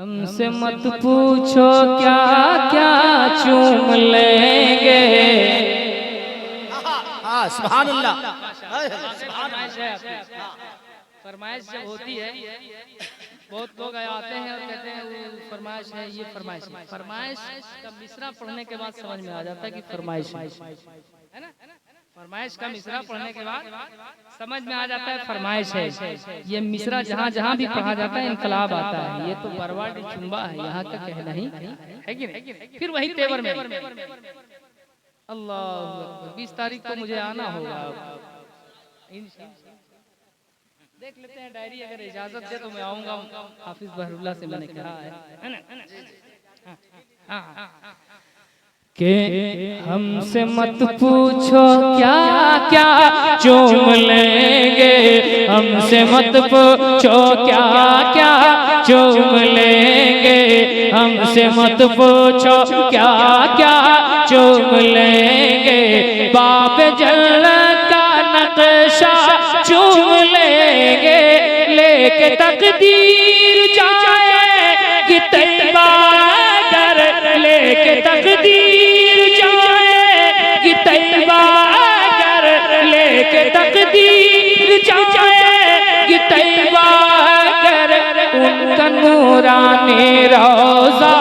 हमसे मत पूछो क्या क्या चूम लेंगे। हाँ सुभान अल्लाह। फरमाइश जब होती है, बहुत लोग आते हैं और कहते हैं वो फरमाइश है, ये फरमाइश है। फरमाइश का मिसरा पढ़ने के बाद समझ में आ जाता है कि फरमाइश है ना। फरमाइश का मिसरा पढ़ने के बाद समझ में आ जाता है फरमाइश है। ये मिसरा जहाँ जहाँ भी पढ़ा जाता है इनकलाब आता है। ये तो बरवाडी चुम्बा है, यहाँ का कहना ही है कि नहीं। फिर वही तेवर में अल्लाह 20 तारीख को मुझे आना होगा। देख लेते हैं डायरी, अगर इजाजत दे तो मैं आऊंगा। हाफिज बहरुल्लाह से मैंने कहा है ना कि हमसे मत पूछो क्या क्या चूम लेंगे। हमसे मत पूछो क्या क्या चूम लेंगे। हमसे मत पूछो क्या क्या चूम लेंगे। बाप जन्नत का नक्शा चूम लेंगे। लेके तकदीर जाएगी तैयबा कर। लेके तकदीर जाएगी तैयबा कर। लेके तकदीर जाएगी तैयबा कर। उनका नूरानी रोज़ा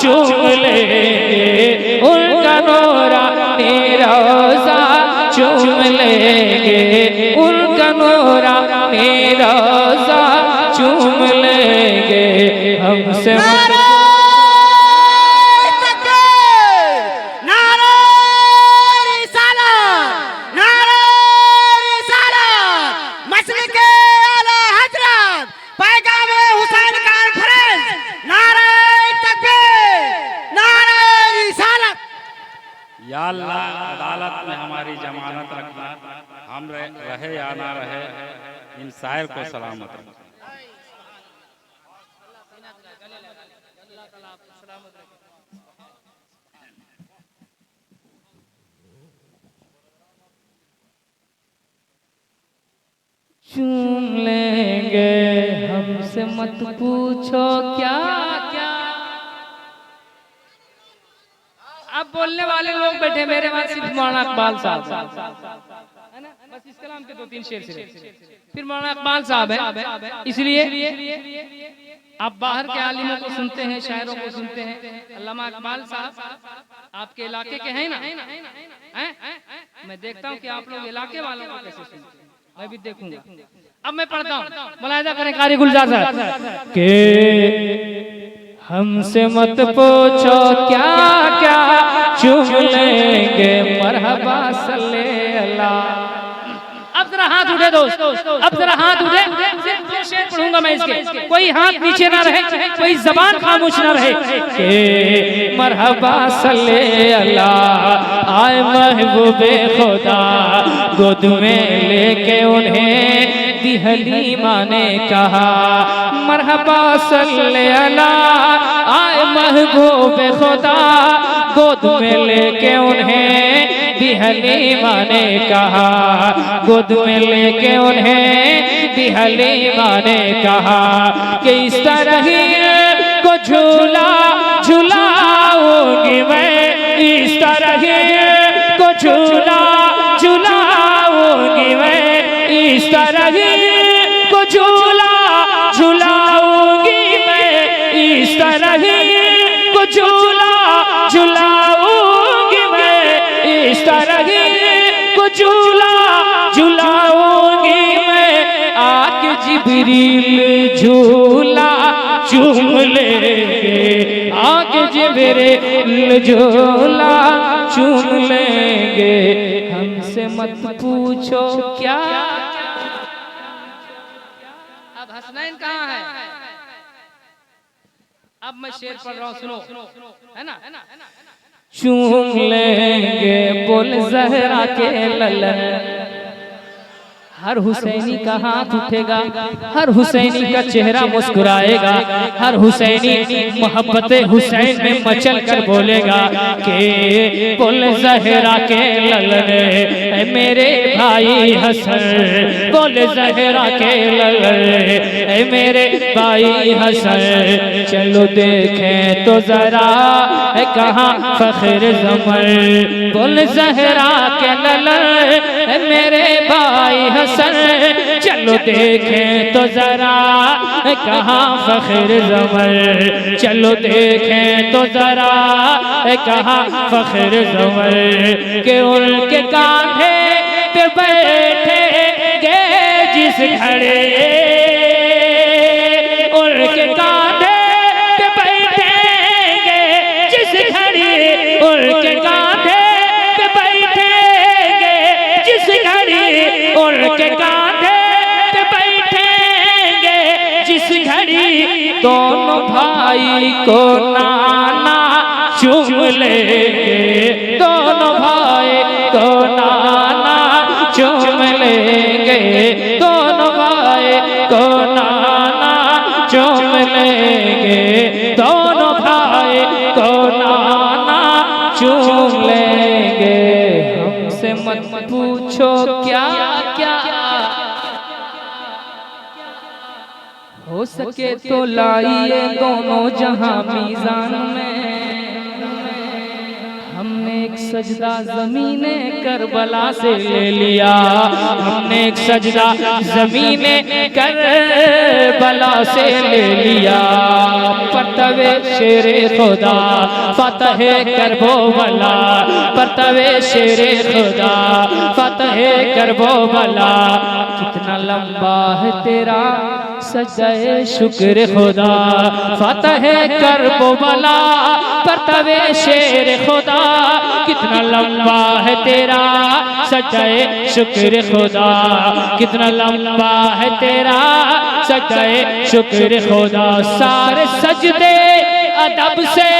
चूम लेंगे। उनका नूरानी रोज़ा चूम लेंगे। उनका नूरानी रोज़ा चूम लेंगे। हमसे या अल्लाह अदालत में हमारी जमानत रखना। हम रहे या ना रहे, इन शायर को सलामत रखना। चूम लेंगे। हमसे मत पूछो क्या क्या। अब बोलने वाले लोग बैठे मेरे पास सिर्फ मौलाना इकबाल साहब है ना। बस इस कलाम के 2-3 शेर से फिर मौलाना इकबाल साहब है। इसलिए आप बाहर के आलिमों को सुनते हैं, शायरों को सुनते हैं। अल्लामा इकबाल साहब आपके इलाके के हैं ना। मैं देखता हूँ कि आप लोग इलाके वालों को कैसे सुनते हैं, मैं भी देखूंगा। अब मैं पढ़ता हूँ, मुलाहिजा करें कारी गुलजार साहब के हमसे मत पूछो क्या क्या चूम लेंगे। मरहबा सल्ले अल्लाह। अब जरा हाथ उठे दोस्त, अब जरा हाथ उठे। सिर्फ 2 शेर पढ़ूंगा मैं इसके। कोई हाथ नीचे ना रहे, कोई जबान खामोश ना रहे। के मरहबा सल्ले अल्लाह। आए महबूबे खुदा गोद में लेके उन्हें दी हलीमा ने कहा। मरहबा सल्ले अल्लाह। आए महबूबे खुदा गोद में लेके उन्हें दी हलीमा ने कहा। गोद में लेके उन्हें दी हलीमा ने कहा कि इस तरह ही को झूला झुलाऊंगी मैं। इस तरह ही को झूला झुलाऊंगी मैं। इस तरह ही को झूला झुलाऊंगी मैं। इस तरह ही को झूला झुलाऊंगी मैं। इस तरह ही को झूला झुलाऊंगी मैं। आके जिब्रील झूला चूम लेंगे। आके जिब्रील झूला चूम लेंगे। हमसे मत पूछो क्या। अब हसनैन कहाँ है? अब मैं शेर पढ़ रहा हूँ, सुनो, है ना। चूम लेंगे बोल ज़हरा के ललन। हर हुसैनी का हाथ उठेगा, हर हुसैनी का चेहरा मुस्कुराएगा, हर हुसैनी मोहब्बत हुसैन में मचल कर बोलेगा कि बोल ज़हरा के ललन मेरे भाई हसन, बोल ज़हरा के ललन मेरे भाई हसन। चलो देखें तो जरा कहाँ फख्र ज़मर, बोल ज़हरा के ललन मेरे भाई हसन। चलो देखें तो जरा कहाँ फख्र ज़मर, चलो देखें तो जरा कहाँ फख्र ज़मर। के उनके कांधे पे बैठेंगे जिस घड़े, उनके कांधे पे बैठेंगे जिस घड़ी, उनके कांधे पे बैठेंगे जिस घड़ी, उनके कांधे पे बैठेंगे जिस घड़ी। दोनों भाई को नाना चूम लेंगे, दोनों भाई को नाना चूम लेंगे, दोनों भाई को नाना चूम लेंगे, दोनों भाई को नाना चूम लेंगे। हमसे मत पूछो क्या क्या, हो सके तो लाइए दोनों जहां मीज़ान में। हमने एक सजदा ज़मीने करबला से ले लिया, हमने एक सजदा ज़मीने करबला से ले लिया। परतवे शेरे खुदा फतह करबो भला, परतवे शेरे खुदा फतह करबो भला। कितना लंबा है तेरा सजदाए शुक्र खुदा, फतह करबो भला परतवे शेर खुदा। कितना लंबा है तेरा सजदाए शुक्र खुदा, कितना लंबा है तेरा सजदाए शुक्र खुदा। सारे सजदे अदब से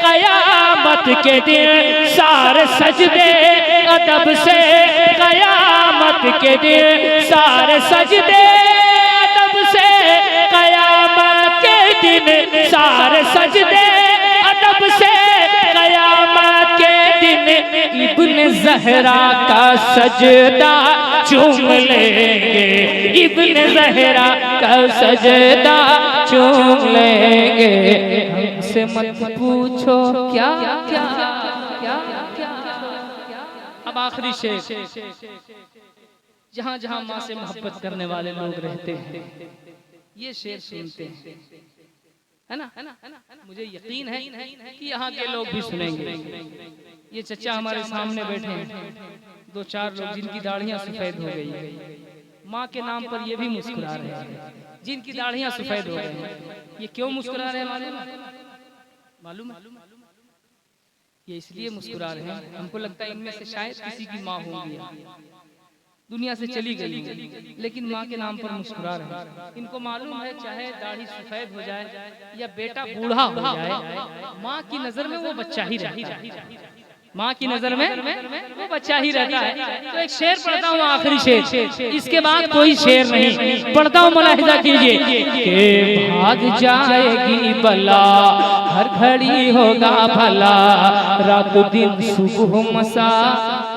कयामत के दिन, सारे सजदे अदब से कयामत के दिन, सारे सजदे अदब से कयामत के दिन, सारे सजदे अदब से कयामत के दिन। इब्न ज़हरा का सजदा चूम लेंगे, इब्न ज़हरा का सजदा चूम लेंगे। हमसे मत पूछो क्या क्या क्या क्या। अब आखिरी शेर, जहाँ जहाँ माँ से मोहब्बत करने वाले लोग रहते हैं ये शेर सुनते हैं, है ना? मुझे यकीन है कि यहाँ के लोग भी सुनेंगे। ये चचा हमारे सामने बैठे हैं, दो चार लोग जिनकी दाढ़ियाँ सफेद हो गई हैं, माँ के नाम पर ये भी मुस्कुरा रहे हैं, जिनकी दाढ़ियाँ सफेद हो गई हैं। ये क्यों मुस्कुरा रहे हैं मालूम है? ये इसलिए मुस्कुरा रहे हैं, हमको लगता है इनमें से शायद किसी की माँ होंगी, दुनिया से चली गई, लेकिन माँ के नाम पर मुस्कुरा रहे हैं। इनको मालूम है चाहे दाढ़ी सफेद हो जाए या बेटा बूढ़ा हो जाए, माँ की नजर में वो बच्चा ही रहता है, माँ की नजर में वो बच्चा ही रहता है। तो एक शेर पढ़ता हूँ, आखिरी शेर, इसके बाद कोई शेर नहीं पढ़ता हूँ, मुलाहिजा कीजिए। के भाग जाएगी बला, हर घड़ी होगा भला, रात दिन सुबह मसा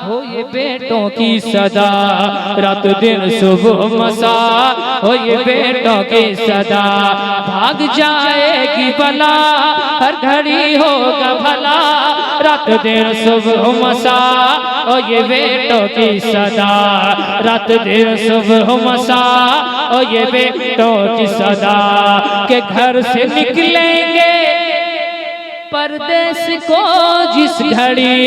हो ये बेटों की सदा, रात दिन सुबह मसा हो ये बेटों की सदा। भाग जाएगी बला, हर घड़ी होगा भला, रात दिन सुबह मसा हो ये बेटों की सदा, रात दिन सुबह मसा हो ये बेटों की सदा। के घर से निकलेंगे परदेश को जिस घड़ी,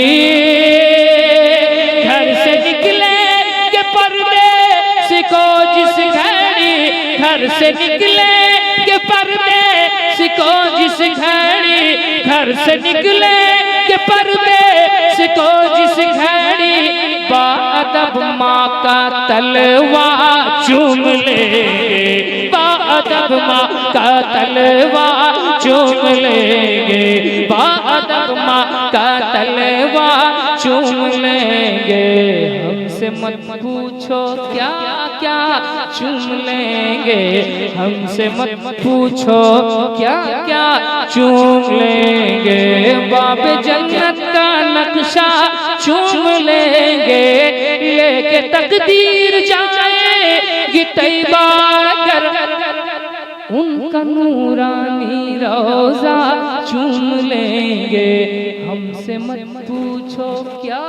घर से निकलेंगे परदेश को जिस घड़ी, घर से निकलेंगे परदेश को जिस घड़ी, घर से निकलेंगे परदेश को जिस घड़ी। बाअदब माँ का तलवा चूम लेंगे, बाअदब माँ का तलवा चूम लेंगे, बाअदब माँ का तलवा चूम लेंगे। हमसे मत पूछो क्या क्या चूम लेंगे, हमसे मत पूछो क्या क्या चूम लेंगे। बाब जन्नत का नक्शा चूम लेंगे, लेके तकदीर जाएगी तैबा कर, उनका नूरानी रोजा चूम लेंगे, हमसे मत पूछो क्या